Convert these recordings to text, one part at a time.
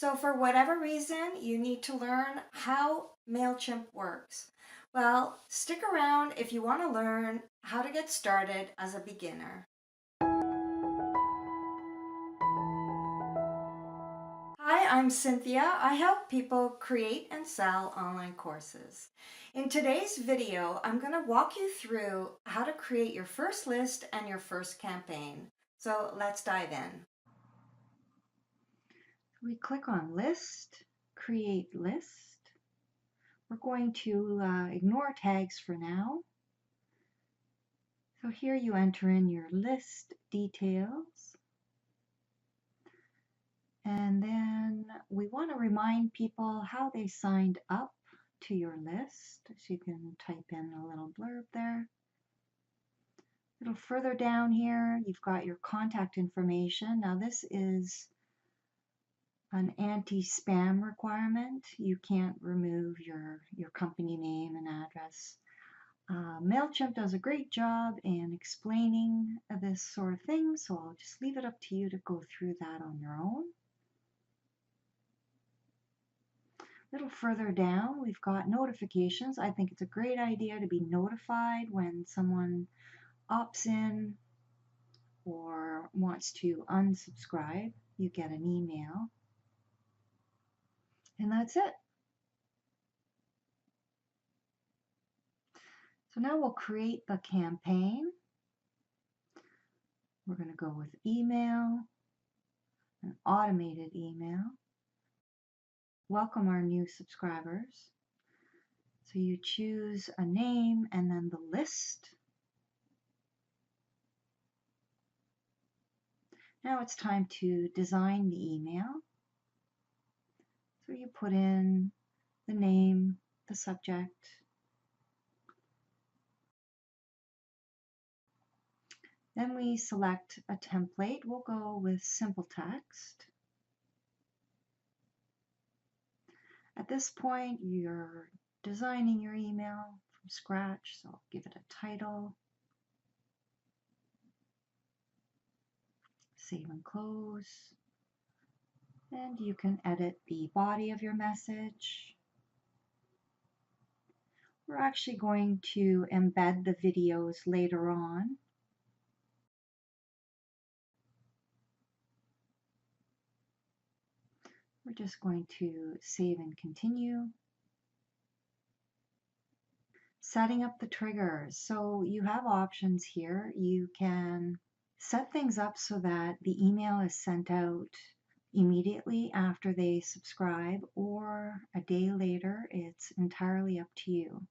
So for whatever reason, you need to learn how Mailchimp works. Well, stick around if you want to learn how to get started as a beginner. Hi, I'm Cynthia. I help people create and sell online courses. In today's video, I'm going to walk you through how to create your first list and your first campaign. So let's dive in. We click on List, Create List. We're going to ignore tags for now. So here you enter in your list details. And then we want to remind people how they signed up to your list. So you can type in a little blurb there. A little further down here, you've got your contact information. Now this is an anti-spam requirement. You can't remove your company name and address. Mailchimp does a great job in explaining this sort of thing, so I'll just leave it up to you to go through that on your own. A little further down, we've got notifications. I think it's a great idea to be notified when someone opts in or wants to unsubscribe. You get an email. And that's it. So now we'll create the campaign. We're going to go with email, an automated email. Welcome our new subscribers. So you choose a name and then the list. Now it's time to design the email. So you put in the name, the subject. Then we select a template. We'll go with simple text. At this point, you're designing your email from scratch, so I'll give it a title. Save and close. And you can edit the body of your message. We're actually going to embed the videos later on. We're just going to save and continue. Setting up the triggers. So you have options here. You can set things up so that the email is sent out immediately after they subscribe or a day later. It's entirely up to you.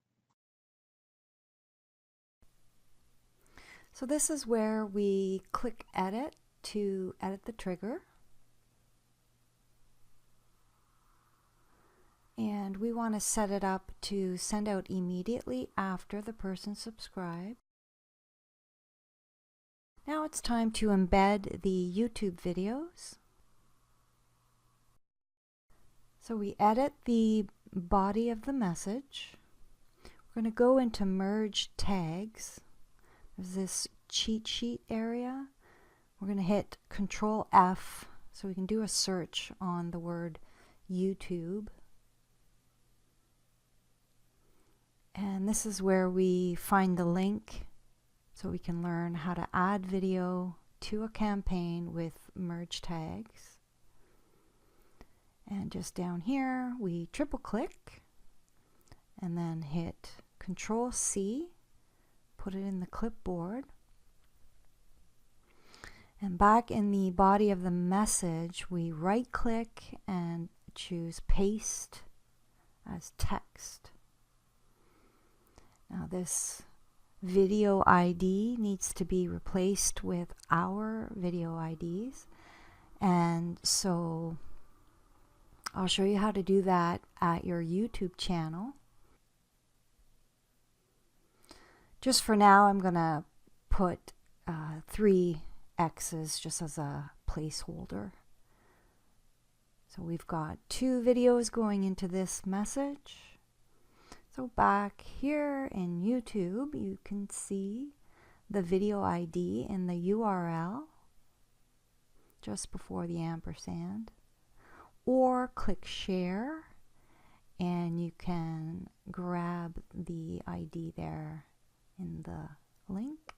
So this is where we click Edit to edit the trigger. And we want to set it up to send out immediately after the person subscribed. Now it's time to embed the YouTube videos. So we edit the body of the message. We're going to go into Merge Tags. There's this cheat sheet area. We're going to hit Control F so we can do a search on the word YouTube. And this is where we find the link so we can learn how to add video to a campaign with merge tags. And just down here, we triple click and then hit Control C, put it in the clipboard. And back in the body of the message, we right click and choose Paste as text. Now this video ID needs to be replaced with our video IDs, and so I'll show you how to do that at your YouTube channel. Just for now, I'm going to put 3 X's just as a placeholder. So we've got 2 videos going into this message. So back here in YouTube, you can see the video ID in the URL just before the ampersand. or click share and you can grab the ID there in the link.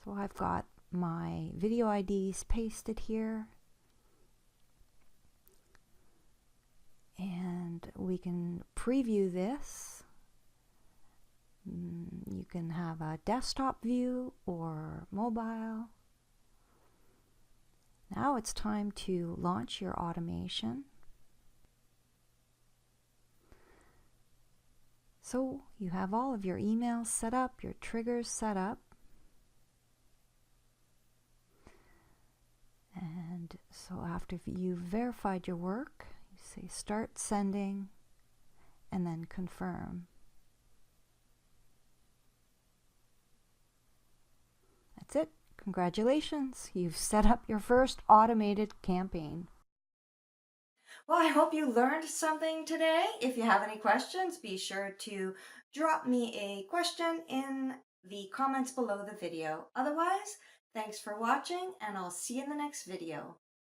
So I've got my video IDs pasted here, and we can preview this. You can have a desktop view or mobile. Now it's time to launch your automation. So you have all of your emails set up, your triggers set up. And so after you've verified your work, you say start sending and then confirm. That's it. Congratulations, you've set up your first automated campaign. Well, I hope you learned something today. If you have any questions, be sure to drop me a question in the comments below the video. Otherwise, thanks for watching, and I'll see you in the next video.